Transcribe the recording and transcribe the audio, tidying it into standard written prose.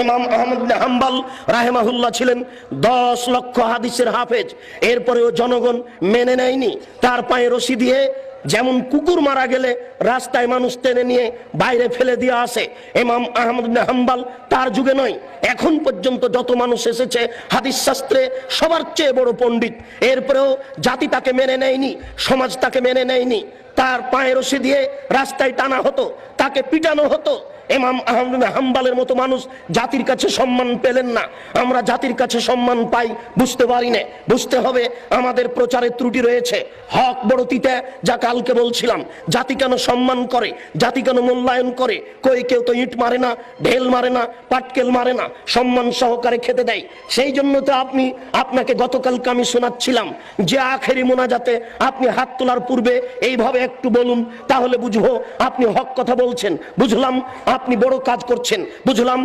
ইমাম আহমদ ইবনে হাম্বল রাহিমাহুল্লাহ ছিলেন 10 লক্ষ হাদিসের হাফেজ, এরপরেও জনগণ মেনে নেয়নি। তার পায়ে রশি দিয়ে যেমন কুকুর মারা গেলে রাস্তায় মানুষ টেনে নিয়ে বাইরে ফেলে দিয়ে আসে, ইমাম আহমদ ইবনে হাম্বল তার যুগে নয়, এখন পর্যন্ত যত মানুষ এসেছে হাদিস শাস্ত্রে সবার চেয়ে বড় পণ্ডিত, এরপরেও জাতি তাকে মেনে নেয়নি, সমাজ তাকে মেনে নেয়নি। তার পায়ে রশি দিয়ে রাস্তায় টানা হতো, তাকে পিটানো হতো। ইমাম আহমদ ইবনে হাম্বলের মতো মানুষ জাতির কাছে সম্মান পেলেন না। আমরা জাতির কাছে সম্মান পাই বুঝতে পারি না। বুঝতে হবে আমাদের প্রচারের ত্রুটি রয়েছে। হক বড় তিতা, যা কালকে বলছিলাম। জাতি কেন সম্মান করে, জাতি কেন মূল্যায়ন করে? কেউ তো ইট মারে না, ঢেল মারে না, পাটকেল মারে না, সম্মান সহকারে খেতে দেয়। সেই জন্য তো আপনাকে গতকালকে আমি শোনাচ্ছিলাম যে আখেরি মোনাজাতে আপনি হাত তোলার পূর্বে এইভাবে একটু বলুন, তাহলে বুঝবো আপনি হক কথা বলছেন, বুঝলাম আপনি বড় কাজ করছেন, বুঝলাম